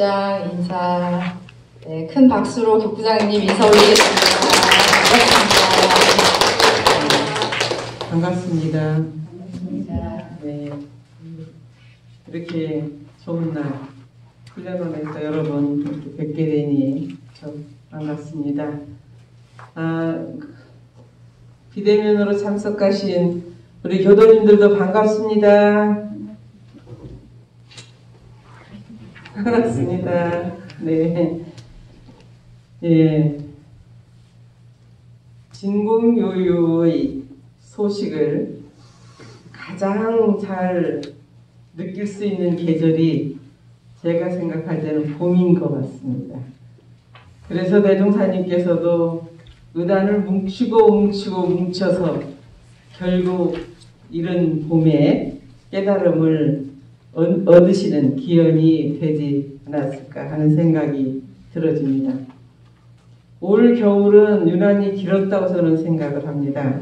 교부장 인사, 네, 큰 박수로 교부장님 인사 올리겠습니다. 반갑습니다. 반갑습니다. 네, 이렇게 좋은 날 훈련원에서 여러 번 이렇게 뵙게 되니 좀 반갑습니다. 비대면으로 참석하신 우리 교도님들도 반갑습니다. 반갑습니다. 네, 예, 진공요요의 소식을 가장 잘 느낄 수 있는 계절이 제가 생각할 때는 봄인 것 같습니다. 그래서 대종사님께서도 의단을 뭉쳐서 결국 이런 봄에 깨달음을 얻으시는 기원이 되지 않았을까 하는 생각이 들어집니다. 올 겨울은 유난히 길었다고 저는 생각을 합니다.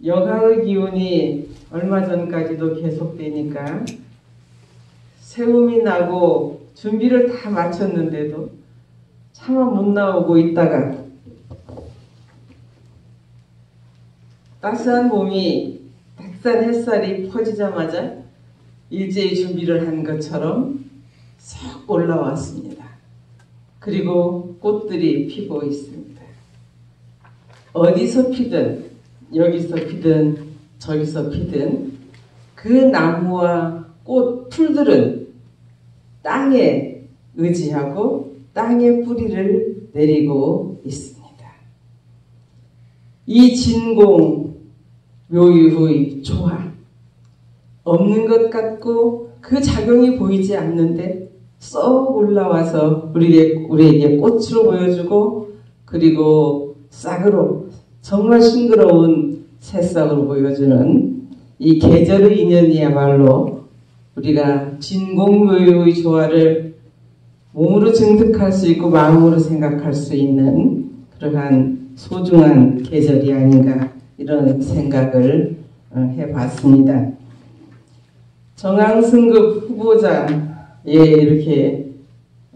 여가의 기온이 얼마 전까지도 계속되니까 세움이 나고 준비를 다 마쳤는데도 차마 못 나오고 있다가 따스한 봄이 따뜻한 햇살이 퍼지자마자 일제히 준비를 한 것처럼 싹 올라왔습니다. 그리고 꽃들이 피고 있습니다. 어디서 피든 여기서 피든 저기서 피든 그 나무와 꽃, 풀들은 땅에 의지하고 땅에 뿌리를 내리고 있습니다. 이 진공 묘유의 조화, 없는 것 같고 그 작용이 보이지 않는데 쏙 올라와서 우리에게 꽃으로 보여주고 그리고 싹으로 정말 싱그러운 새싹으로 보여주는 이 계절의 인연이야말로 우리가 진공묘유의 조화를 몸으로 증득할 수 있고 마음으로 생각할 수 있는 그러한 소중한 계절이 아닌가 이런 생각을 해봤습니다. 정황승급 후보자에 이렇게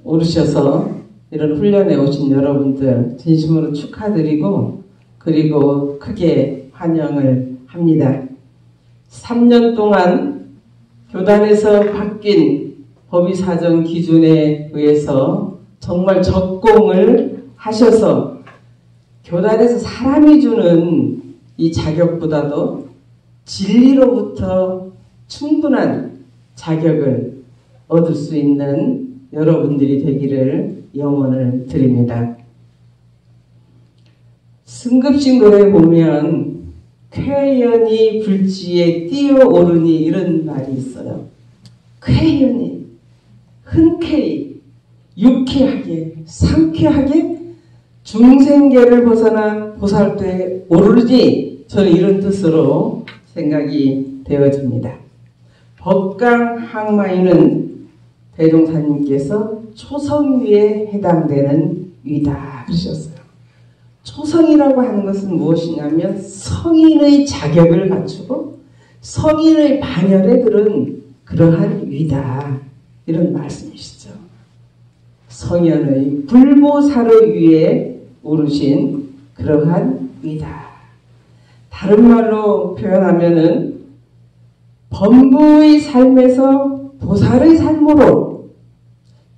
오르셔서 이런 훈련에 오신 여러분들 진심으로 축하드리고 그리고 크게 환영을 합니다. 3년 동안 교단에서 바뀐 법의사정 기준에 의해서 정말 적공을 하셔서 교단에서 사람이 주는 이 자격보다도 진리로부터 충분한 자격을 얻을 수 있는 여러분들이 되기를 염원을 드립니다. 승급식 노래 보면 쾌연이 불지에 뛰어오르니 이런 말이 있어요. 쾌연이 흔쾌히 유쾌하게 상쾌하게 중생계를 벗어나 보살도에 오르니 저는 이런 뜻으로 생각이 되어집니다. 법강 항마유는 대종사님께서 초성위에 해당되는 위다 그러셨어요. 초성이라고 하는 것은 무엇이냐면 성인의 자격을 갖추고 성인의 반열에 들은 그러한 위다 이런 말씀이시죠. 성현의 불보살의 위에 오르신 그러한 위다. 다른 말로 표현하면은 범부의 삶에서 보살의 삶으로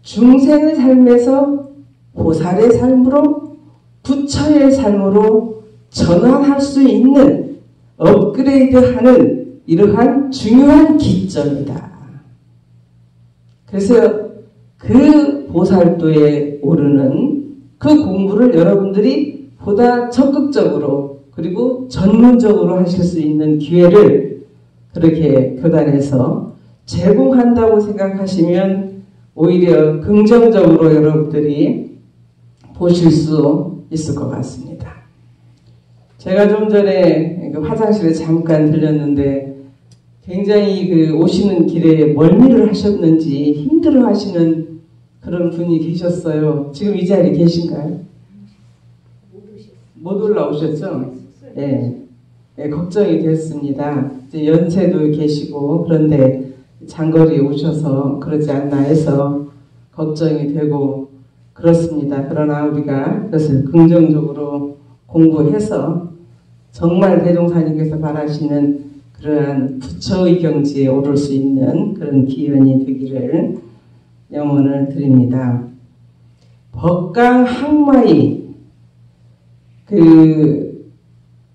중생의 삶에서 보살의 삶으로 부처의 삶으로 전환할 수 있는 업그레이드하는 이러한 중요한 기점이다. 그래서 그 보살도에 오르는 그 공부를 여러분들이 보다 적극적으로 그리고 전문적으로 하실 수 있는 기회를 그렇게 교단에서 제공한다고 생각하시면 오히려 긍정적으로 여러분들이 보실 수 있을 것 같습니다. 제가 좀 전에 화장실에 잠깐 들렸는데 굉장히 오시는 길에 멀미를 하셨는지 힘들어 하시는 그런 분이 계셨어요. 지금 이 자리에 계신가요? 못 올라오셨죠? 네. 네, 걱정이 됐습니다. 이제 연세도 계시고 그런데 장거리에 오셔서 그러지 않나 해서 걱정이 되고 그렇습니다. 그러나 우리가 그것을 긍정적으로 공부해서 정말 대종사님께서 바라시는 그러한 부처의 경지에 오를 수 있는 그런 기원이 되기를 염원을 드립니다. 법강 항마이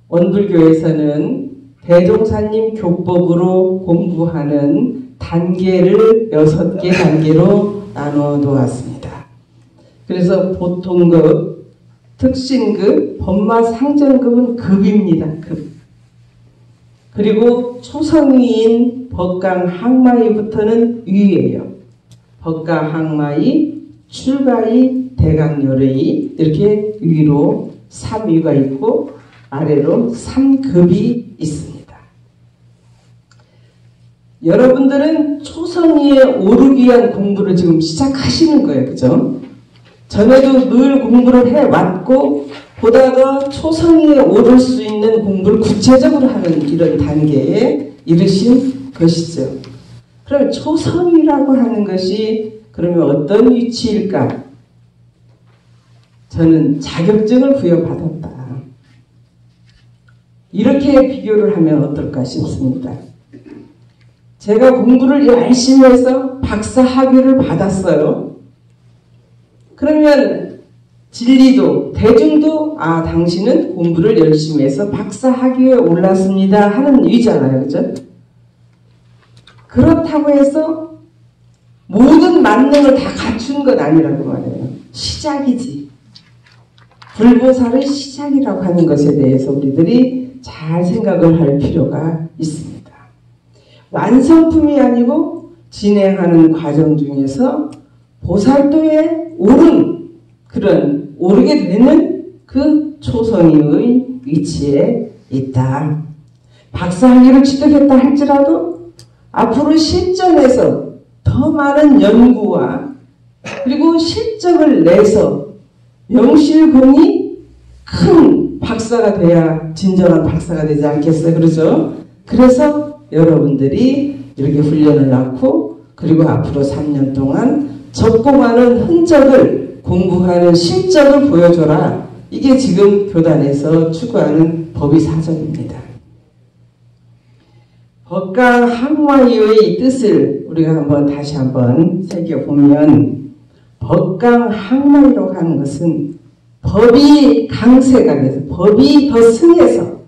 원불교에서는 대종사님 교법으로 공부하는 단계를 6개 단계로 나눠 놓았습니다. 그래서 보통급, 특신급, 법마상전급은 급입니다. 급. 그리고 초성위인 법강 항마이부터는 위예요. 법강 항마이, 출가이, 대강열의 이렇게 위로 3위가 있고 아래로 3급이 있습니다. 여러분들은 초성위에 오르기 위한 공부를 지금 시작하시는 거예요. 그죠? 전에도 늘 공부를 해왔고 보다 더 초성위에 오를 수 있는 공부를 구체적으로 하는 이런 단계에 이르신 것이죠. 그럼 초성위라고 하는 것이 그러면 어떤 위치일까? 저는 자격증을 부여받았다. 이렇게 비교를 하면 어떨까 싶습니다. 제가 공부를 열심히 해서 박사 학위를 받았어요. 그러면 진리도, 대중도 당신은 공부를 열심히 해서 박사 학위에 올랐습니다 하는 의잖아요. 그죠? 그렇다고 해서 모든 만능을 다 갖춘 건 아니라고 말해요. 시작이지. 불보살의 시작이라고 하는 것에 대해서 우리들이 잘 생각을 할 필요가 있습니다. 완성품이 아니고 진행하는 과정 중에서 보살도에 오르게 되는 그 초성위의 위치에 있다. 박사학위를 취득했다 할지라도 앞으로 실전에서 더 많은 연구와 그리고 실적을 내서 명실공히 큰 박사가 돼야 진정한 박사가 되지 않겠어요? 그러죠? 그래서 여러분들이 이렇게 훈련을 낳고 그리고 앞으로 3년 동안 적고 많은 흔적을 공부하는 실적을 보여줘라. 이게 지금 교단에서 추구하는 법의사전입니다. 법강 항마이의 뜻을 우리가 다시 한번 새겨보면 법강 항마이라고 하는 것은 법이 강세가 돼서 법이 더 승해서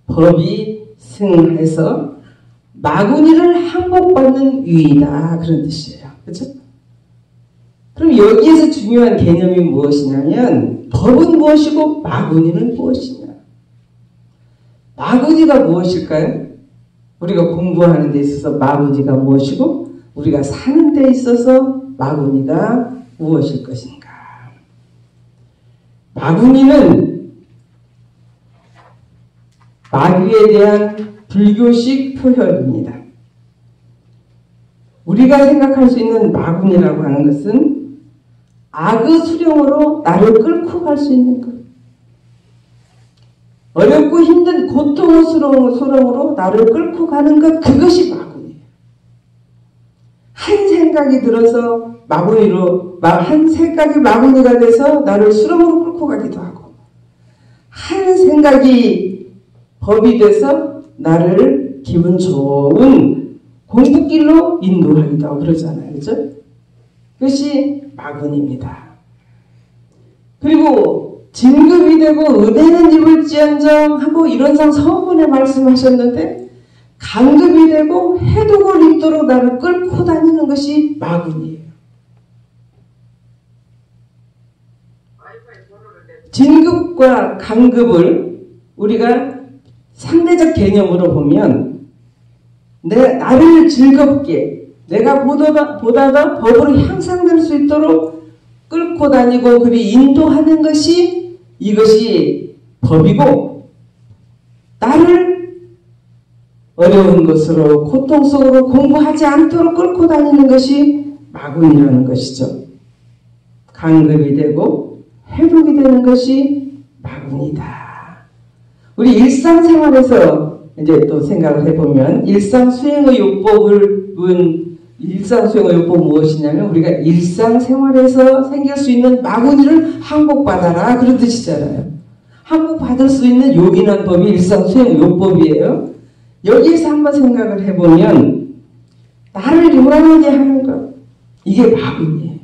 법이 승해서 마구니를 항복받는 위이다. 그런 뜻이에요. 그렇죠? 그럼 여기에서 중요한 개념이 무엇이냐면 법은 무엇이고 마구니는 무엇이냐. 마구니가 무엇일까요? 우리가 공부하는 데 있어서 마구니가 무엇이고 우리가 사는 데 있어서 마구니가 무엇일 것인가. 마구니는 마귀에 대한 불교식 표현입니다. 우리가 생각할 수 있는 마군이라고 하는 것은 악의 수령으로 나를 끌고 갈 수 있는 것. 어렵고 힘든 고통스러운 수령으로 나를 끌고 가는 것, 그것이 마군이에요. 한 생각이 들어서 한 생각이 마군이가 돼서 나를 수령으로 끌고 가기도 하고, 한 생각이 법이 돼서 나를 기분 좋은 공부길로 인도하기도 하고 그러잖아요. 그죠? 그것이 마군입니다. 그리고 진급이 되고 은혜는 입을지언정 하고 이런상 서문에 말씀하셨는데 강급이 되고 해독을 입도록 나를 끌고 다니는 것이 마군이에요. 진급과 강급을 우리가 상대적 개념으로 보면 나를 즐겁게 내가 보다 더 법으로 향상될 수 있도록 끌고 다니고 그리 인도하는 것이 이것이 법이고 나를 어려운 것으로 고통 속으로 공부하지 않도록 끌고 다니는 것이 마군이라는 것이죠. 강급이 되고 회복이 되는 것이 마군이다. 우리 일상생활에서 이제 또 생각을 해보면 일상 수행의 요법을 일상수행의요법은 무엇이냐면 우리가 일상생활에서 생길 수 있는 마구니를 항복받아라 그런 뜻이잖아요. 항복받을 수 있는 요긴한 법이 일상수행의요법이에요. 여기에서 한번 생각을 해보면 나를 요란하게 하는 것 이게 마구니예요.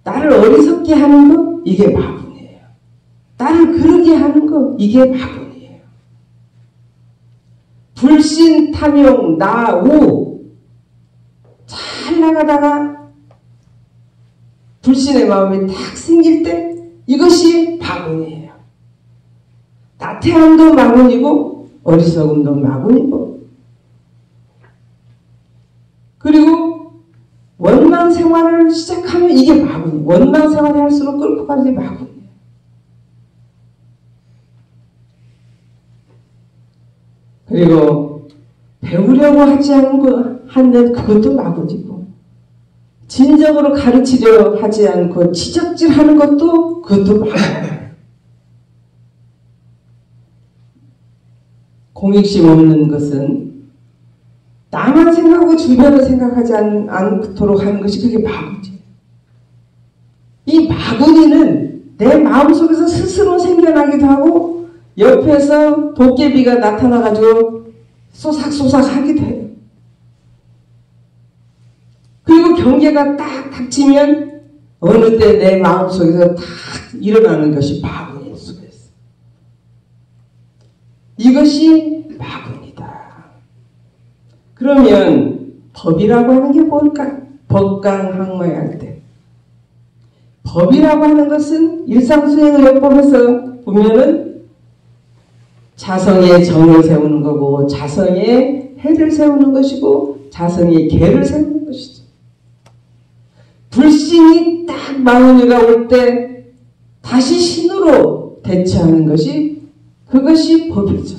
나를 어리석게 하는 것 이게 마구니예요. 나를 그러게 하는 것 이게 마구니예요. 불신, 탐욕, 나, 우 잘 나가다가 불신의 마음이 딱 생길 때 이것이 마군이에요. 나태함도 마군이고 어리석음도 마군이고 그리고 원망 생활을 시작하면 이게 마군이에요. 원망 생활을 할수록 끌고 가는 게 마군이에요. 그리고 배우려고 하지 않고 하는 그것도 마군이고 진정으로 가르치려 하지 않고 지적질하는 것도 그것도 마군이에요. 공익심 없는 것은 나만 생각하고 주변을 생각하지 않도록 하는 것이 그게 마군이에요. 이 마군이는 내 마음속에서 스스로 생겨나기도 하고 옆에서 도깨비가 나타나가지고 쏘삭쏘삭 하기도 해요. 그리고 경계가 딱 닥치면 어느 때 내 마음속에서 딱 일어나는 것이 마군일 수가 있어요. 이것이 마군이다. 그러면 법이라고 하는 게 뭘까? 법강항마할 때 법이라고 하는 것은 일상수행의요법에서 보면은 자성의 정을 세우는 거고 자성의 해를 세우는 것이고 자성의 계를 세우는 것이죠. 불신이 딱 마구니가 올 때 다시 신으로 대처하는 것이 그것이 법이죠.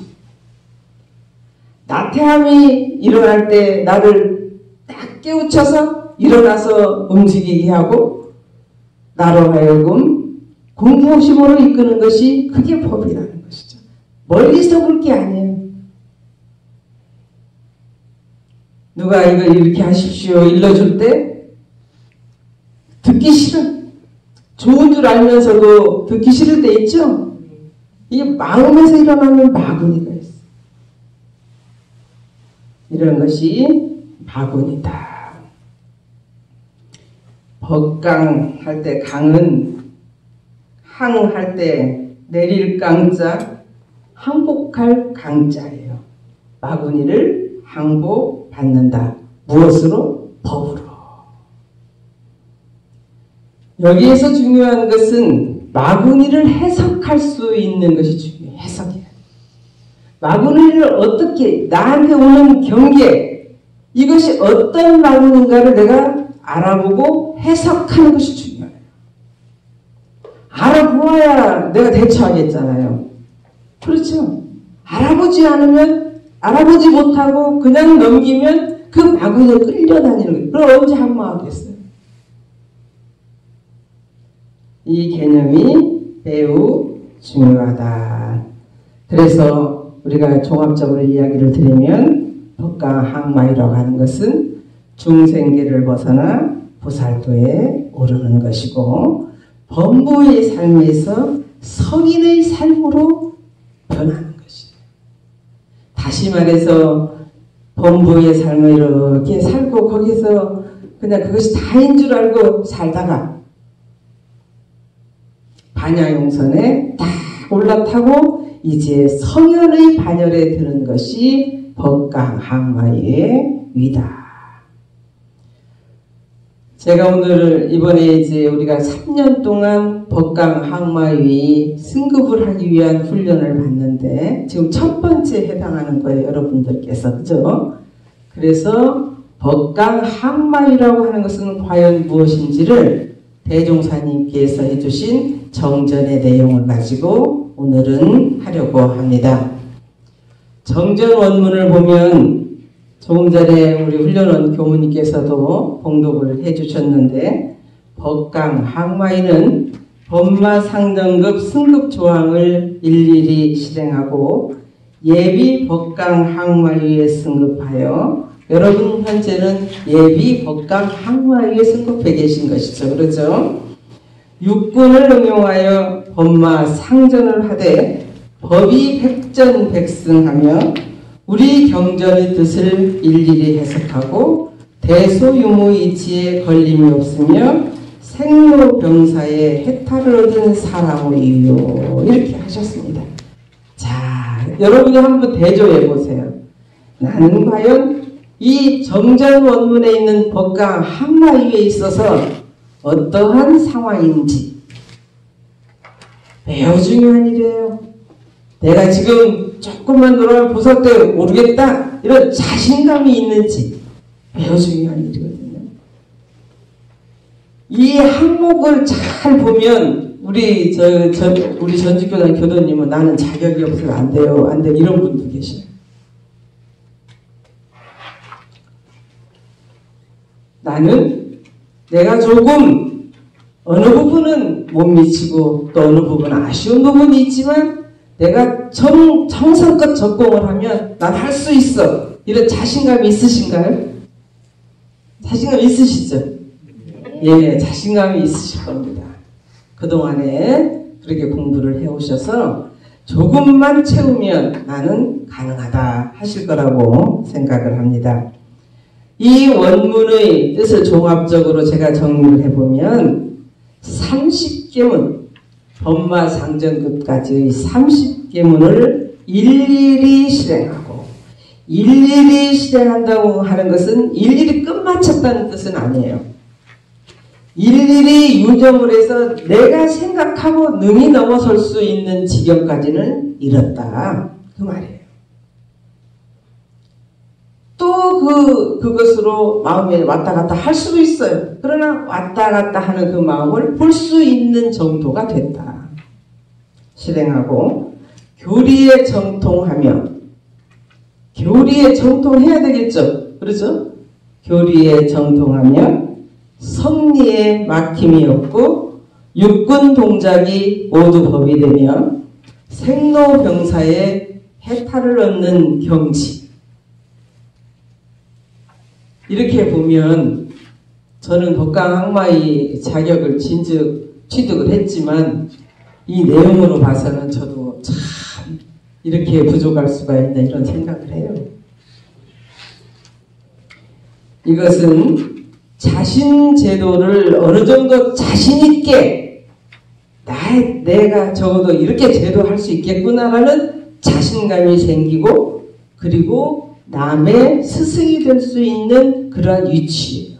나태함이 일어날 때 나를 딱 깨우쳐서 일어나서 움직이게 하고 나로 하여금 공부심으로 이끄는 것이 그게 법이라는 것이죠. 멀리서 볼 게 아니에요. 누가 이거 이렇게 하십시오 일러줄 때 듣기 싫어. 좋은 줄 알면서도 듣기 싫을 때 있죠? 이게 마음에서 일어나는 마구니가 있어. 이런 것이 마구니다. 법강 할 때 강은 항할 때 내릴 강자, 항복할 강자예요. 마구니를 항복받는다. 무엇으로? 법으로. 여기에서 중요한 것은 마구니를 해석할 수 있는 것이 중요해요. 해석이에요. 마구니를 어떻게 나한테 오는 경계 이것이 어떤 마구니인가를 내가 알아보고 해석하는 것이 중요해요. 알아보아야 내가 대처하겠잖아요. 그렇죠? 알아보지 않으면 알아보지 못하고 그냥 넘기면 그 마구니에 끌려다니는 거예요. 그럼 언제 한마하겠어요? 이 개념이 매우 중요하다. 그래서 우리가 종합적으로 이야기를 드리면 법강항마이라고 하는 것은 중생계를 벗어나 보살도에 오르는 것이고 범부의 삶에서 성인의 삶으로 변하는 것이에요. 다시 말해서 범부의 삶을 이렇게 살고 거기서 그냥 그것이 다인 줄 알고 살다가 반야용선에 딱 올라타고 이제 성현의 반열에 드는 것이 법강항마의 위다. 제가 오늘 이번에 이제 우리가 3년 동안 법강항마의 승급을 하기 위한 훈련을 받는데 지금 첫 번째 해당하는 거예요. 여러분들께서. 그죠? 그래서 법강항마이라고 하는 것은 과연 무엇인지를 대종사님께서 해주신 정전의 내용을 가지고 오늘은 하려고 합니다. 정전 원문을 보면 조금 전에 우리 훈련원 교무님께서도 봉독을 해주셨는데 법강항마이는 법마상정급 승급조항을 일일이 실행하고 예비 법강항마위에 승급하여 여러분 현재는 예비 법강 항마위에 승급해 계신 것이죠. 그렇죠? 육군을 응용하여 법마 상전을 하되 법이 백전백승하며 우리 경전의 뜻을 일일이 해석하고 대소유무의 이치에 걸림이 없으며 생로병사의 해탈을 얻은 사람이요. 이렇게 하셨습니다. 자, 여러분이 한번 대조해 보세요. 나는 과연 이 정전 원문에 있는 법강 항마위에 있어서 어떠한 상황인지 매우 중요한 일이에요. 내가 지금 조금만 돌아가 보석대 오르겠다 이런 자신감이 있는지 매우 중요한 일이거든요. 이 항목을 잘 보면 우리 전직교단 교도님은 나는 자격이 없어서 안 돼요, 안 돼, 이런 분도 계셔요. 나는 내가 조금 어느 부분은 못 미치고 또 어느 부분은 아쉬운 부분이 있지만 내가 정성껏 적공을 하면 난 할 수 있어. 이런 자신감이 있으신가요? 자신감 있으시죠? 예, 자신감이 있으실 겁니다. 그동안에 그렇게 공부를 해오셔서 조금만 채우면 나는 가능하다 하실 거라고 생각을 합니다. 이 원문의 뜻을 종합적으로 제가 정리를 해보면 30계문, 법마상전급까지의 30계문을 일일이 실행하고, 일일이 실행한다고 하는 것은 일일이 끝마쳤다는 뜻은 아니에요. 일일이 유정을 해서 내가 생각하고 능히 넘어설 수 있는 지경까지는 이뤘다, 그 말이에요. 또 그것으로 마음에 왔다 갔다 할 수도 있어요. 그러나 왔다 갔다 하는 그 마음을 볼 수 있는 정도가 됐다. 실행하고 교리에 정통하며, 교리에 정통해야 되겠죠. 그렇죠? 교리에 정통하며 성리에 막힘이 없고 육군 동작이 모두 법이 되며 생로병사의 해탈을 얻는 경지. 이렇게 보면 저는 법강 항마위 자격을 취득을 했지만 이 내용으로 봐서는 저도 참 이렇게 부족할 수가 있나 이런 생각을 해요. 이것은 자신 제도를 어느 정도 자신 있게 내가 적어도 이렇게 제도할 수 있겠구나라는 자신감이 생기고, 그리고 남의 스승이 될 수 있는 그러한 위치예요.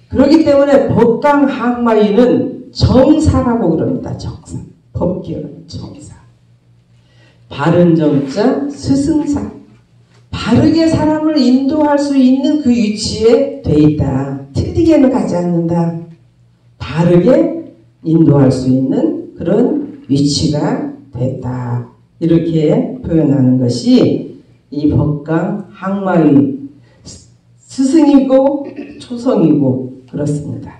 그렇기 때문에 법강 항마위는 정사라고 그럽니다. 정사. 법기어는 정사. 바른 정자, 스승사. 바르게 사람을 인도할 수 있는 그 위치에 돼 있다. 틀리게는 가지 않는다. 바르게 인도할 수 있는 그런 위치가 됐다. 이렇게 표현하는 것이 이 법강 항마위, 스승이고 초성이고 그렇습니다.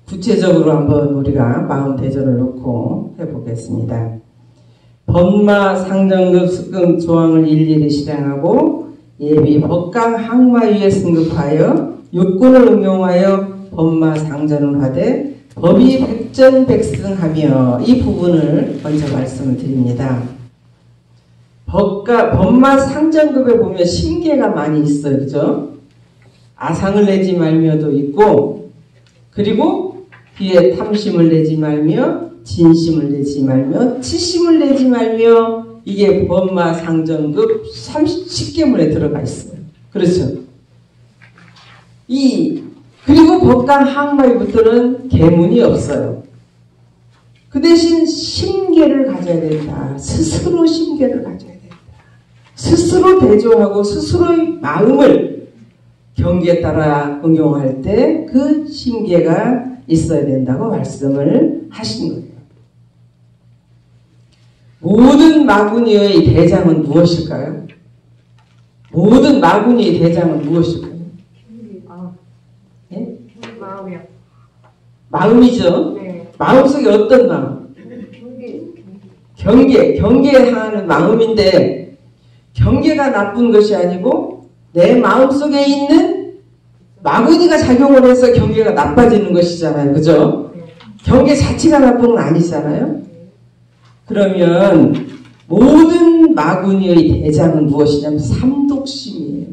구체적으로 한번 우리가 마음 대전을 놓고 해보겠습니다. 법마 상정급 습급 조항을 일일이 실행하고 예비 법강 항마위에 승급하여 육군을 응용하여 법마 상전을 하되 법이 백전백승하며, 이 부분을 먼저 말씀을 드립니다. 법마 상전급에 보면 심계가 많이 있어요. 그죠? 아상을 내지 말며도 있고, 그리고 뒤에 탐심을 내지 말며, 진심을 내지 말며, 치심을 내지 말며, 이게 법마 상전급 10계문에 들어가 있어요. 그렇죠? 그리고 법강 항마위부터는 계문이 없어요. 그 대신 심계를 가져야 된다. 스스로 심계를 가져야 된다. 스스로 대조하고 스스로의 마음을 경기에 따라 응용할 때 그 심계가 있어야 된다고 말씀을 하신 거예요. 모든 마구니의 대장은 무엇일까요? 모든 마구니의 대장은 무엇일까요? 예? 마음이요. 마음이죠? 네. 마음속에 어떤 마음? 경계. 경계하는 마음인데, 경계가 나쁜 것이 아니고 내 마음속에 있는 마구니가 작용을 해서 경계가 나빠지는 것이잖아요. 그죠? 경계 자체가 나쁜 건 아니잖아요. 그러면 모든 마구니의 대장은 무엇이냐면 삼독심이에요.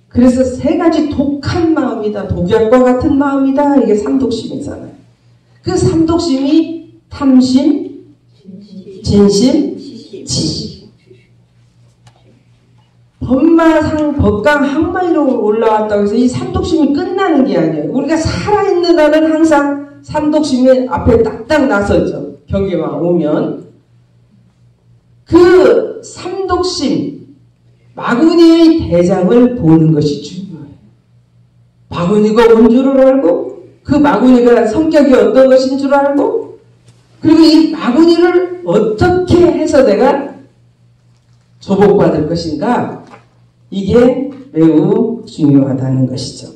그래서 세 가지 독한 마음이다. 독약과 같은 마음이다. 이게 삼독심이잖아요. 그 삼독심이 탐심, 진심, 지심. 법마상, 법강, 항마이로 올라왔다고 해서 이 삼독심이 끝나는 게 아니에요. 우리가 살아있는 한은 항상 삼독심이 앞에 딱딱 나서죠. 경계만 오면. 그 삼독심, 마구니의 대장을 보는 것이 중요해요. 마구니가 온 줄을 알고, 그 마구니가 성격이 어떤 것인 줄 알고, 그리고 이 마구니를 어떻게 해서 내가 조복받을 것인가, 이게 매우 중요하다는 것이죠.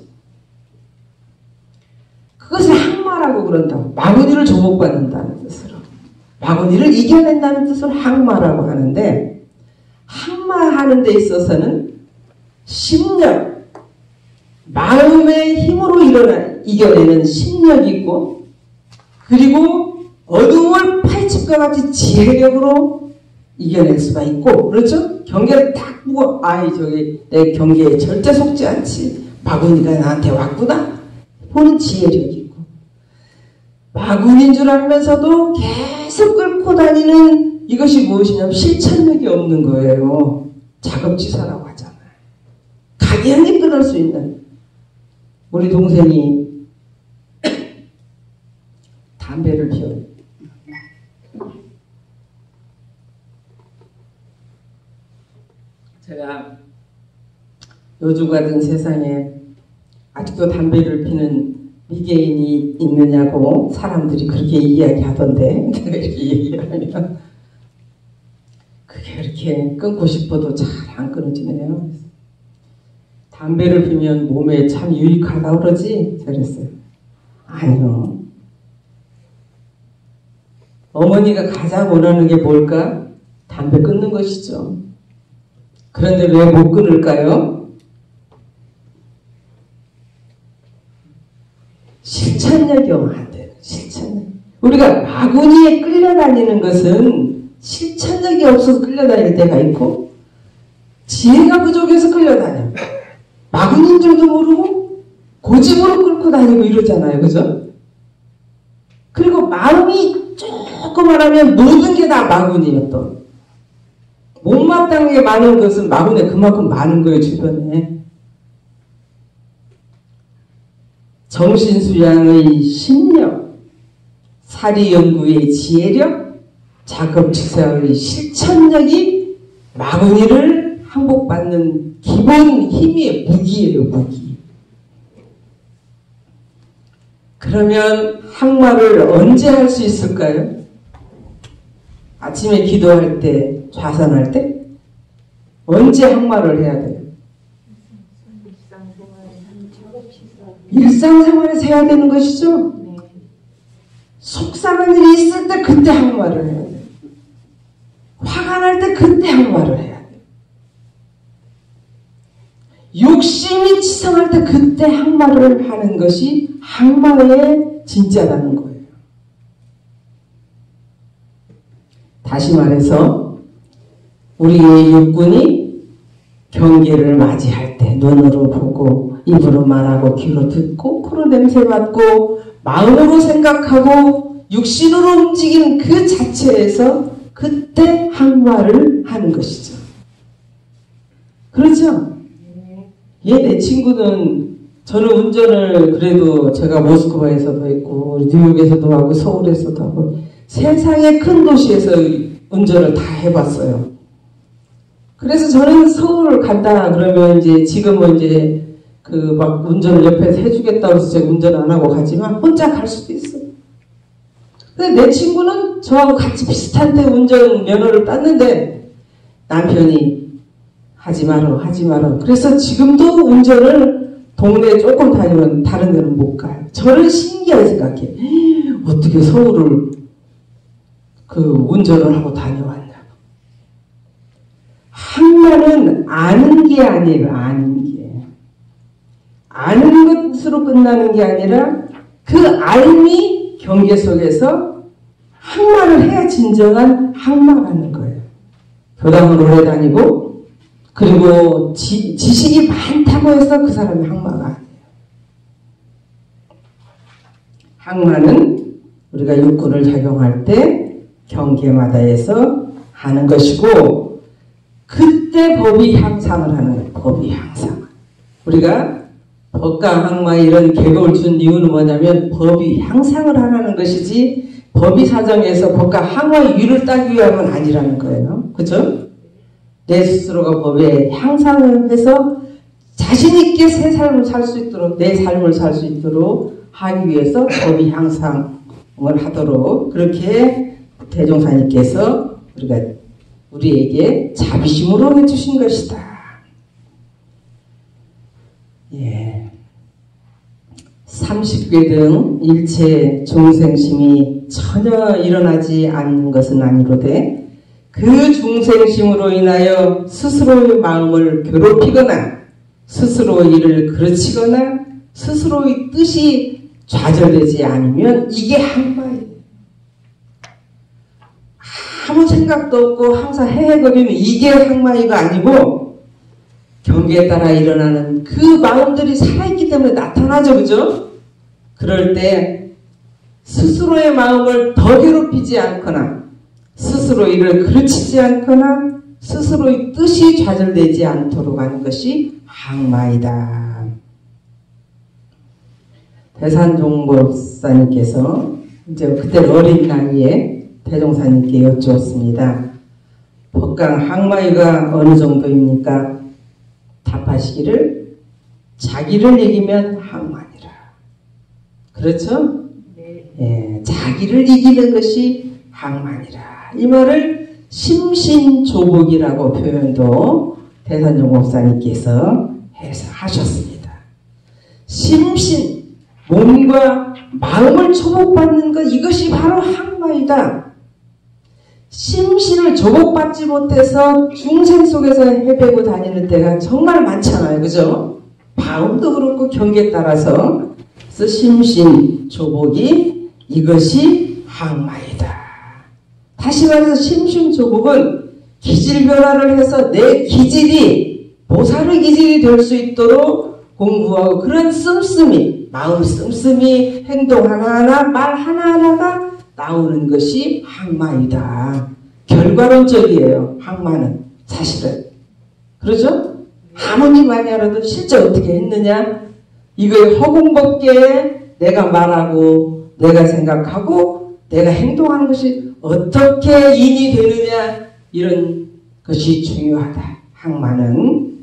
그것을 항마라고 그런다고. 마구니를 조복받는다는 뜻으로. 마구니를 이겨낸다는 뜻으로 항마라고 하는데, 항마하는 데 있어서는 심력, 마음의 힘으로 이겨내는 심력이 있고, 그리고 어둠을 파헤침과 같이 지혜력으로 이겨낼 수가 있고, 그렇죠? 경계를 딱 보고, 저기 내 경계에 절대 속지 않지. 마구니가 나한테 왔구나. 보는 지혜력이 있고, 마구니인 줄 알면서도 계속 끌고 다니는 이것이 무엇이냐면 실천력이 없는 거예요. 작업지사라고 하잖아요. 가디언이 끊을 수 있는. 우리 동생이 담배를 피워요. 제가 요즘 같은 세상에 아직도 담배를 피는 미개인이 있느냐고 사람들이 그렇게 이야기하던데, 내가 이렇게 얘기하면 그게 그렇게 끊고 싶어도 잘 안 끊어지네요. 담배를 피면 몸에 참 유익하다고 그러지? 그랬어요. 아니요. 어머니가 가장 원하는 게 뭘까? 담배 끊는 것이죠. 그런데 왜 못 끊을까요? 실천력이 오면 안 돼요. 실천력. 우리가 마구니에 끌려다니는 것은 실천력이 없어서 끌려다닐 때가 있고, 지혜가 부족해서 끌려다녀. 마구니인 줄도 모르고 고집으로 끌고 다니고 이러잖아요. 그죠? 그리고 마음이 조그만하면 모든 게 다 마구니예요. 또 못마땅한 게 많은 것은 마구니에 그만큼 많은 거예요. 주변에. 정신수양의 심력, 사리연구의 지혜력, 작업지사의 실천력이 마구니를 항복받는 기본 힘의 무기예요. 무기. 그러면 항마를 언제 할 수 있을까요? 아침에 기도할 때, 좌선할 때? 언제 항마를 해야 돼요? 일상생활에서 해야 되는 것이죠? 네. 속상한 일이 있을 때 그때 항마를 해야 돼요. 화가 날 때 그때 항마를 해야 돼요. 욕심이 치성할 때 그때 항마를 하는 것이 항마의 진짜라는 거예요. 다시 말해서 우리의 육군이 경계를 맞이할 때 눈으로 보고 입으로 말하고 귀로 듣고 코로 냄새 맡고 마음으로 생각하고 육신으로 움직이는 그 자체에서 그때 항마를 하는 것이죠. 그렇죠? 내 친구는 저는 운전을 그래도 제가 모스크바에서도 했고 뉴욕에서도 하고 서울에서도 하고 세상의 큰 도시에서 운전을 다 해봤어요. 그래서 저는 서울을 간다 그러면 이제 지금은 이제 그 막 운전을 옆에서 해주겠다고 해서 제가 운전 안 하고 가지만 혼자 갈 수도 있어요. 근데 내 친구는 저하고 같이 비슷한 때 운전 면허를 땄는데 남편이 하지 마라. 그래서 지금도 운전을 동네에 조금 다니면 다른 데는 못 가요. 저를 신기하게 생각해. 어떻게 서울을 운전을 하고 다녀왔냐. 항마를 항마는 아는 게 아니에요. 아는 게. 아는 것으로 끝나는 게 아니라 그 알미 경계 속에서 항마를 해야 진정한 항마라는 거예요. 교당을 오래 다니고 그리고 지식이 많다고 해서 그 사람이 항마가 아니에요. 항마는 우리가 육구를 작용할 때 경계마다에서 하는 것이고 그때 법이 향상을 하는 거예요. 법이 향상. 우리가 법과 항마 이런 계급을 준 이유는 뭐냐면 법이 향상을 하라는 것이지 법이 사정해서 법과 항마의 위를 따기 위함은 아니라는 거예요. 그죠? 내 스스로가 법에 향상을 해서 자신있게 새 삶을 살 수 있도록 내 삶을 살 수 있도록 하기 위해서 법이 향상을 하도록 그렇게 대종사님께서 우리에게 자비심으로 해주신 것이다. 예. 30개 등 일체 중생심이 전혀 일어나지 않는 것은 아니로되 그 중생심으로 인하여 스스로의 마음을 괴롭히거나 스스로의 일을 그르치거나 스스로의 뜻이 좌절되지 않으면 이게 항마예요. 아무 생각도 없고 항상 헤헤거리면 이게 항마이가 아니고 경계에 따라 일어나는 그 마음들이 살아있기 때문에 나타나죠. 그죠? 그럴 때 스스로의 마음을 더 괴롭히지 않거나 스스로 일을 그르치지 않거나 스스로의 뜻이 좌절되지 않도록 하는 것이 항마이다. 대산종법사님께서 이제 그때 어린 나이에 대종사님께 여쭈었습니다. 법강 항마이가 어느 정도입니까? 답하시기를 자기를 이기면 항마니라. 그렇죠? 네. 예, 자기를 이기는 것이 항마니라. 이 말을 심신조복이라고 표현도 대산종법사님께서 해서 하셨습니다. 심신, 몸과 마음을 조복받는 것 이것이 바로 항마이다. 심신을 조복받지 못해서 중생 속에서 헤매고 다니는 때가 정말 많잖아요. 그죠? 마음도 그렇고 경계에 따라서 그래서 심신 조복이 이것이 항마이다. 다시 말해서 심신 조복은 기질 변화를 해서 내 기질이 보살의 기질이 될 수 있도록 공부하고 그런 씀씀이 마음 씀씀이 행동 하나하나 말 하나하나가 나오는 것이 항마이다. 결과론적이에요. 항마는 사실은. 그러죠? 아무리 많이 알아도 실제 어떻게 했느냐? 이거의 허공법계에 내가 말하고 내가 생각하고 내가 행동하는 것이 어떻게 인이 되느냐 이런 것이 중요하다. 항마는.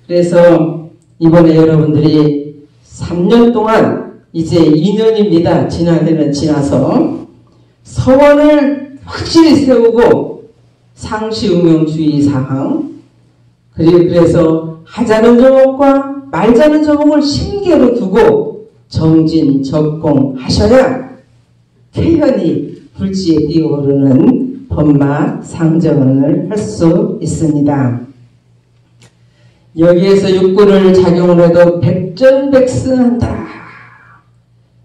그래서 이번에 여러분들이 3년 동안 이제 2년입니다. 지난해는 지나서 서원을 확실히 세우고 상시응용주의사항 그래서 하자는 조목과 말자는 조목을 심계로 두고 정진, 적공 하셔야 쾌연히 불지에 뛰어오르는 법마 상정을 할 수 있습니다. 여기에서 육구를 작용을 해도 백전백승한다.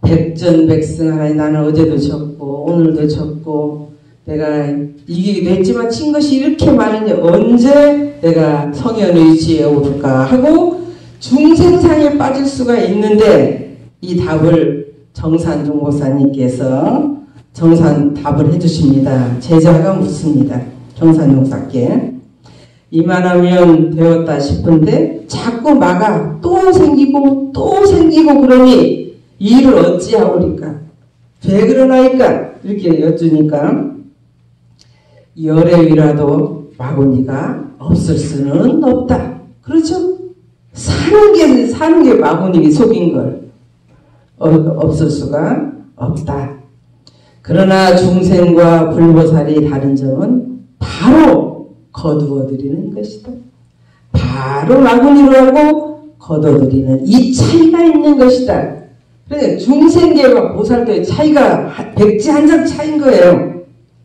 백전백승하라. 나는 어제도 졌고 오늘도 졌고 내가 이기기도 했지만 친 것이 이렇게 많으니 언제 내가 성현의지에 오를까 하고 중생상에 빠질 수가 있는데 이 답을 정산종보사님께서 답을 해주십니다. 제자가 묻습니다. 정산종사께 이만하면 되었다 싶은데 자꾸 마가 또 생기고 그러니 이 일을 어찌하오리까? 왜 그러나이까? 이렇게 여쭈니까 열애위라도 마구니가 없을 수는 없다. 그렇죠? 사는 게 마구니 속인 걸 없을 수가 없다. 그러나 중생과 불보살이 다른 점은 바로 거두어드리는 것이다. 바로 마구니로 하고 거둬들이는 이 차이가 있는 것이다. 그래 중생계와 보살계의 차이가 백지 한 장 차이인 거예요.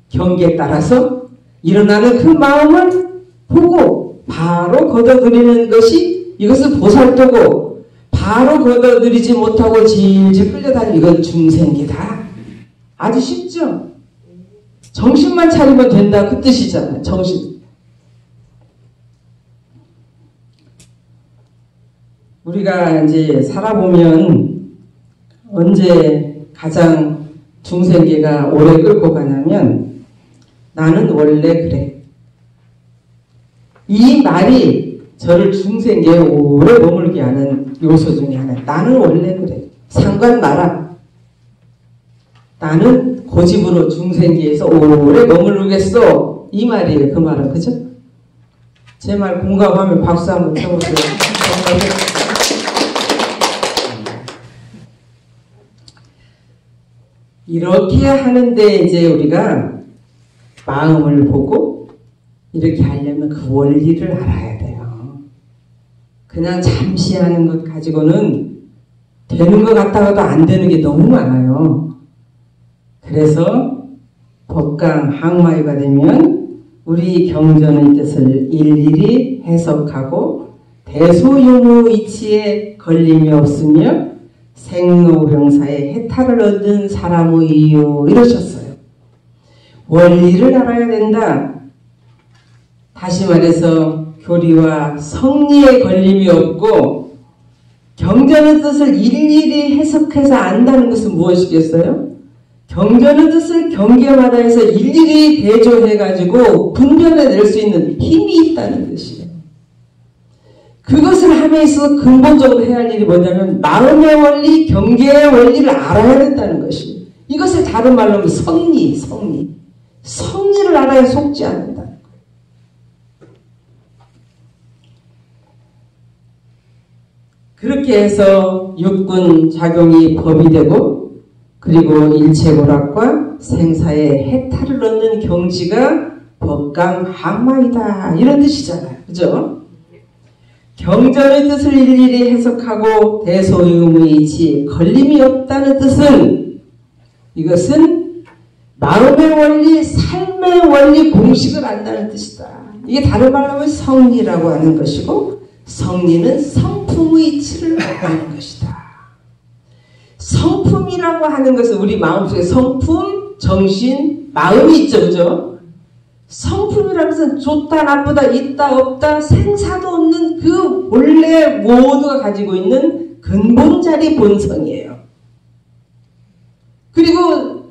경계에 따라서 일어나는 그 마음을 보고 바로 걷어들이는 것이 이것을 보살도고 바로 걷어들이지 못하고 질질 끌려다니는 이건 중생기다. 아주 쉽죠? 정신만 차리면 된다 그 뜻이잖아요. 정신. 우리가 이제 살아보면 언제 가장 중생계가 오래 끌고 가냐면 나는 원래 그래. 이 말이 저를 중생계에 오래 머물게 하는 요소 중에 하나. 나는 원래 그래. 상관 마라. 나는 고집으로 중생계에서 오래 머무르겠어. 이 말이에요. 그 말은. 그죠? 제 말 공감하면 박수 한번 쳐보세요. 이렇게 하는데 이제 우리가 마음을 보고 이렇게 하려면 그 원리를 알아야 돼요. 그냥 잠시 하는 것 가지고는 되는 것 같다가도 안 되는 게 너무 많아요. 그래서 법강 항마이가 되면 우리 경전의 뜻을 일일이 해석하고 대소유무이치에 걸림이 없으며 생로병사의 해탈을 얻은 사람의요 이러셨어요. 원리를 알아야 된다. 다시 말해서 교리와 성리에 걸림이 없고 경전의 뜻을 일일이 해석해서 안다는 것은 무엇이겠어요? 경전의 뜻을 경계마다 해서 일일이 대조해가지고 분별해낼 수 있는 힘이 있다는 뜻이에요. 그것을 함에 있어서 근본적으로 해야 할 일이 뭐냐면 마음의 원리, 경계의 원리를 알아야 된다는 것이. 이것을 다른 말로 하면 성리. 성리를 알아야 속지 않는다. 그렇게 해서 육군 작용이 법이 되고 그리고 일체고락과 생사의 해탈을 얻는 경지가 법강 항마이다 이런 뜻이잖아요. 그죠? 경전의 뜻을 일일이 해석하고 대소유무이치 걸림이 없다는 뜻은 이것은 마음의 원리, 삶의 원리 공식을 안다는 뜻이다. 이게 다른 말로 하면 성리라고 하는 것이고 성리는 성품의 이치를 말하는 것이다. 성품이라고 하는 것은 우리 마음속에 성품, 정신, 마음이 있죠. 그죠? 성품이라는 것은 좋다, 나쁘다, 있다, 없다, 생사도 없는 그 원래 모두가 가지고 있는 근본자리 본성이에요. 그리고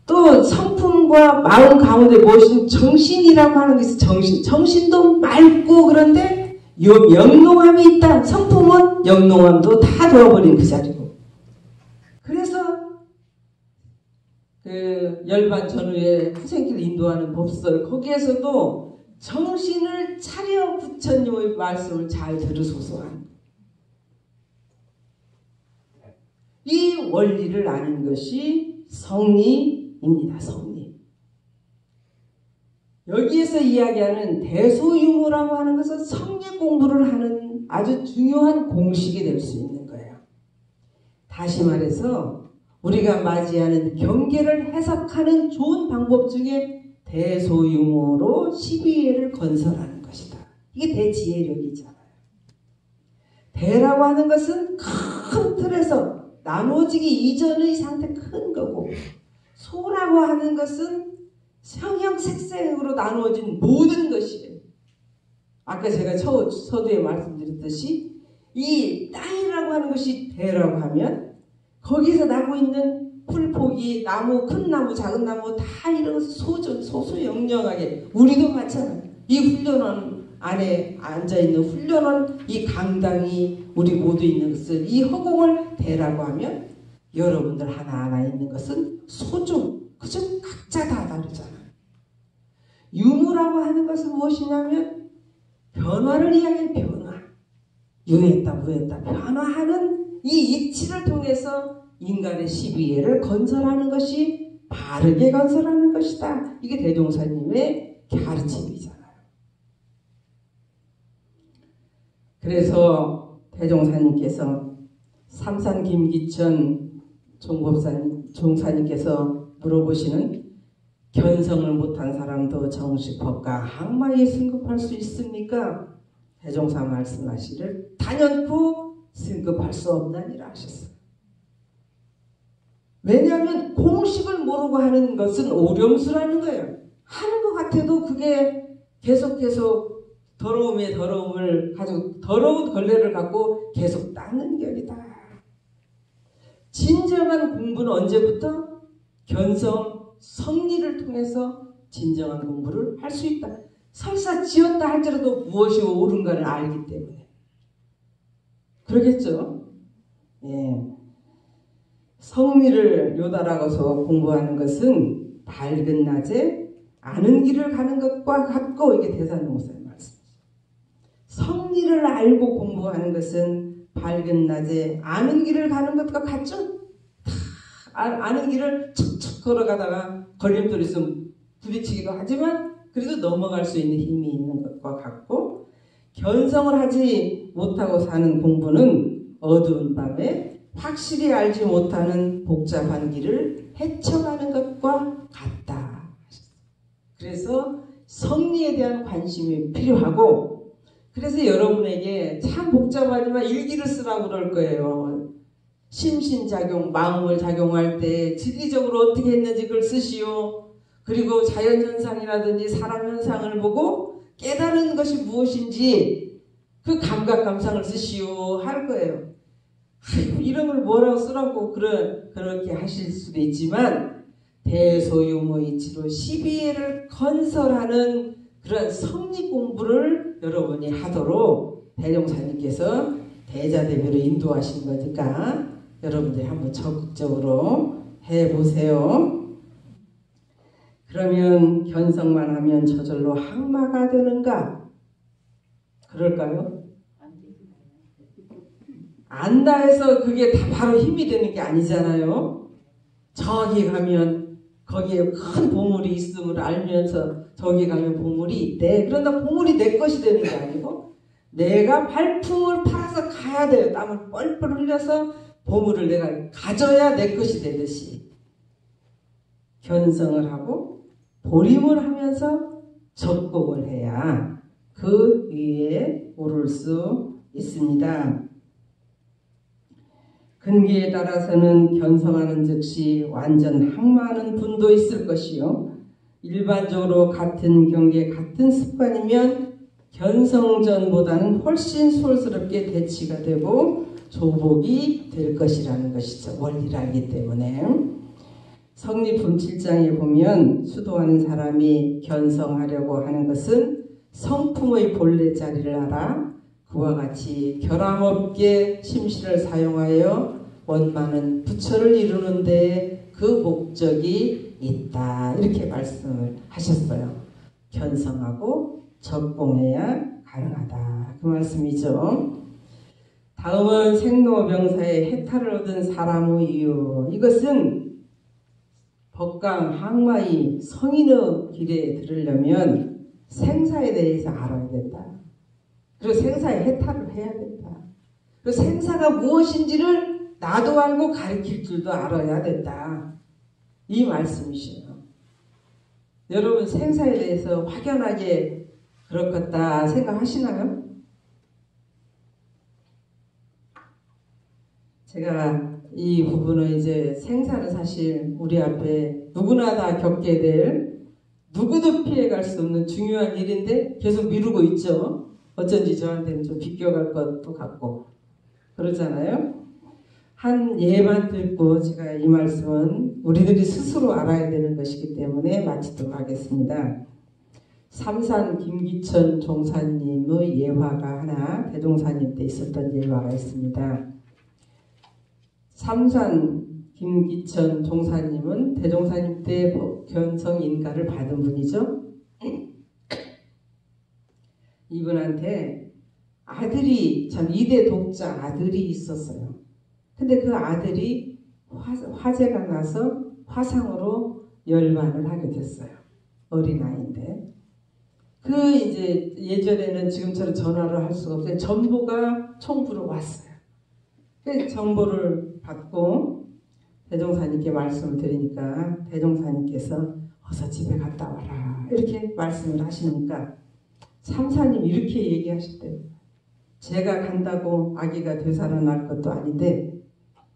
또 성품과 마음 가운데 무엇인 정신이라고 하는 것이 정신도 맑고 그런데 영롱함이 있다. 성품은 영롱함도 다 도와버린 그 자리고. 그래서 그 열반 전후에 후생길을 인도하는 법설 거기에서도 정신을 차려 부처님의 말씀을 잘 들으소서 한 이 원리를 아는 것이 성리입니다. 성리. 여기에서 이야기하는 대소유무라고 하는 것은 성리 공부를 하는 아주 중요한 공식이 될 수 있는 거예요. 다시 말해서 우리가 맞이하는 경계를 해석하는 좋은 방법 중에 대소유무로 12회를 건설하는 것이다. 이게 대지혜력이잖아요. 대라고 하는 것은 큰 틀에서 나누어지기 이전의 상태 큰 거고 소라고 하는 것은 형형색색으로 나누어진 모든 것이에요. 아까 제가 서두에 말씀드렸듯이 이 땅이라고 하는 것이 대라고 하면 거기서 나고 있는 풀포기, 나무, 큰 나무, 작은 나무 다 이런 소소영령하게 우리도 마찬가지예요. 이 훈련원 안에 앉아있는 훈련원 이 강당이 우리 모두 있는 것을 이 허공을 대라고 하면 여러분들 하나하나 있는 것은 소중, 그저 각자 다 다르잖아요. 유무라고 하는 것은 무엇이냐면 변화를 이야기하는 변화. 유했다, 무했다, 변화하는 이 이치를 통해서 인간의 12회를 건설하는 것이 바르게 건설하는 것이다. 이게 대종사님의 가르침이잖아요. 그래서 대종사님께서 삼산 김기천 종사님께서 물어보시는 견성을 못한 사람도 정식법과 항마에 승급할 수 있습니까? 대종사 말씀하시를 단연코 승급할 수 없나니라 하셨어요. 왜냐하면 공식을 모르고 하는 것은 오렴수라는 거예요. 하는 것 같아도 그게 계속해서 더러움에 더러움을 가지고 더러운 걸레를 갖고 계속 닦는 결이다. 진정한 공부는 언제부터? 견성, 성리를 통해서 진정한 공부를 할 수 있다. 설사 지었다 할지라도 무엇이 옳은가를 알기 때문에. 그러겠죠? 예. 성리를 요달아서 공부하는 것은 밝은 낮에 아는 길을 가는 것과 같고, 이게 대산목사의 말씀이죠. 성리를 알고 공부하는 것은 밝은 낮에 아는 길을 가는 것과 같죠? 아는 길을 척척 걸어가다가 걸림돌이 있으면 부딪히기도 하지만 그래도 넘어갈 수 있는 힘이 있는 것과 같고, 견성을 하지 못하고 사는 공부는 어두운 밤에 확실히 알지 못하는 복잡한 길을 헤쳐가는 것과 같다. 그래서 성리에 대한 관심이 필요하고, 그래서 여러분에게 참 복잡하지만 일기를 쓰라고 그럴 거예요. 심신작용, 마음을 작용할 때 진리적으로 어떻게 했는지 그걸 쓰시오. 그리고 자연현상이라든지 사람현상을 보고 깨달은 것이 무엇인지 그 감각감상을 쓰시오 할 거예요. 아이고, 이런 걸 뭐라고 쓰라고 그렇게 하실 수도 있지만, 대소유무이치로 12회를 건설하는 그런 성리 공부를 여러분이 하도록 대종사님께서 대자대비로 인도하신 거니까 여러분들이 한번 적극적으로 해보세요. 그러면 견성만 하면 저절로 항마가 되는가? 그럴까요? 안다 해서 그게 다 바로 힘이 되는 게 아니잖아요. 저기 가면 거기에 큰 보물이 있음을 알면서 저기 가면 보물이 있대. 그런다 보물이 내 것이 되는 게 아니고 내가 발품을 팔아서 가야 돼요. 땀을 뻘뻘 흘려서 보물을 내가 가져야 내 것이 되듯이 견성을 하고 보림을 하면서 접공을 해야 그 위에 오를 수 있습니다. 근기에 따라서는 견성하는 즉시 완전 항마하는 분도 있을 것이요. 일반적으로 같은 경계 같은 습관이면 견성전보다는 훨씬 수월스럽게 대치가 되고 조복이 될 것이라는 것이죠. 원리를 알기 때문에. 성리품 7장에 보면 수도하는 사람이 견성하려고 하는 것은 성품의 본래 자리를 알아 그와 같이 결함없게 심시를 사용하여 원만한 부처를 이루는 데 그 목적이 있다. 이렇게 말씀을 하셨어요. 견성하고 접공해야 가능하다. 그 말씀이죠. 다음은 생로병사의 해탈을 얻은 사람의 이유. 이것은 법강 항마의 성인의 길에 들으려면 생사에 대해서 알아야 된다. 그리고 생사의 해탈을 해야 된다. 그리고 생사가 무엇인지를 나도 알고 가르칠 줄도 알아야 된다. 이 말씀이시에요. 여러분 생사에 대해서 확연하게 그렇겠다 생각하시나요? 제가 이 부분은 이제 생사는 사실 우리 앞에 누구나 다 겪게 될 누구도 피해갈 수 없는 중요한 일인데 계속 미루고 있죠. 어쩐지 저한테는 좀 비껴갈 것도 같고 그러잖아요. 한 예만 듣고 제가 이 말씀은 우리들이 스스로 알아야 되는 것이기 때문에 마치도록 하겠습니다. 삼산 김기천 종사님의 예화가 하나 대종사님 때 있었던 예화가 있습니다. 삼산 김기천 종사님은 대종사님 때 견성 인가를 받은 분이죠. 이분한테 아들이 참 2대 독자 아들이 있었어요. 근데 그 아들이 화재가 나서 화상으로 열반을 하게 됐어요. 어린아이인데. 그 이제 예전에는 지금처럼 전화를 할 수가 없어요. 전보가 총부로 왔어요. 그 정보를 받고 대종사님께 말씀을 드리니까 대종사님께서 어서 집에 갔다 와라 이렇게 말씀을 하시니까 삼사님 이렇게 얘기하셨대요. 제가 간다고 아기가 되살아날 것도 아닌데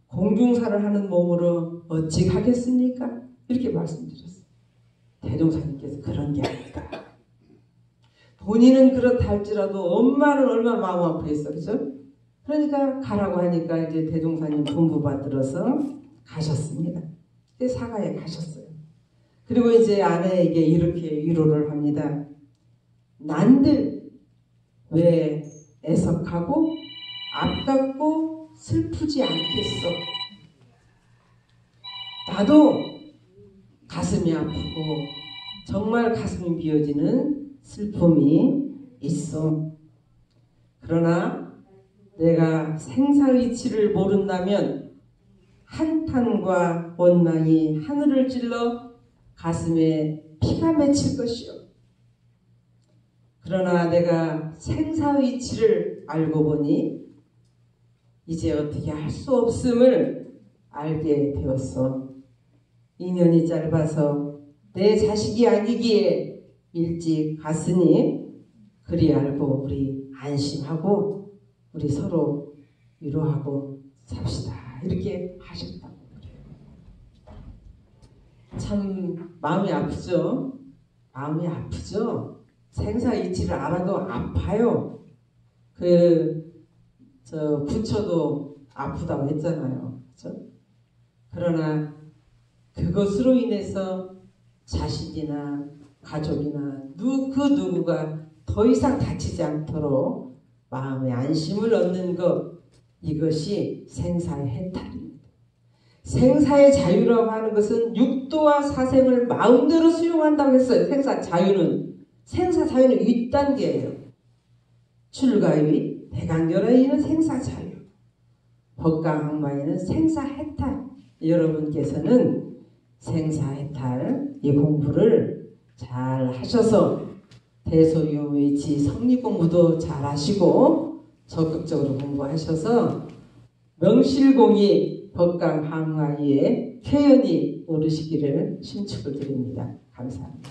공중사를 하는 몸으로 어찌 하겠습니까? 이렇게 말씀드렸어요. 대종사님께서 그런 게 아니다. 본인은 그렇다 할지라도 엄마는 얼마나 마음 아프겠어, 그죠? 그러니까 가라고 하니까 이제 대종사님 분부 받들어서 가셨습니다. 사가에 가셨어요. 그리고 이제 아내에게 이렇게 위로를 합니다. 난들 왜 애석하고 아깝고 슬프지 않겠어? 나도 가슴이 아프고 정말 가슴이 비어지는 슬픔이 있어. 그러나 내가 생사위치를 모른다면 한탄과 원망이 하늘을 찔러 가슴에 피가 맺힐 것이요. 그러나 내가 생사위치를 알고 보니 이제 어떻게 할 수 없음을 알게 되었어. 인연이 짧아서 내 자식이 아니기에 일찍 갔으니 그리 알고 우리 안심하고 우리 서로 위로하고 삽시다. 이렇게 하셨다고 그래요. 참 마음이 아프죠? 마음이 아프죠? 생사이치를 알아도 아파요. 부처도 아프다고 했잖아요. 그렇죠? 그러나 그것으로 인해서 자식이나 가족이나 그 누구가 더 이상 다치지 않도록 마음의 안심을 얻는 것, 이것이 생사의 해탈입니다. 생사의 자유라고 하는 것은 육도와 사생을 마음대로 수용한다고 했어요. 생사 자유는 1단계예요. 출가의, 대강결의는 생사 자유, 법강항마에는 생사 해탈. 여러분께서는 생사 해탈 이 공부를 잘 하셔서 대소유의지 성리 공부도 잘 하시고 적극적으로 공부하셔서 명실공히 법강항마에 쾌연히 오르시기를 신축을 드립니다. 감사합니다.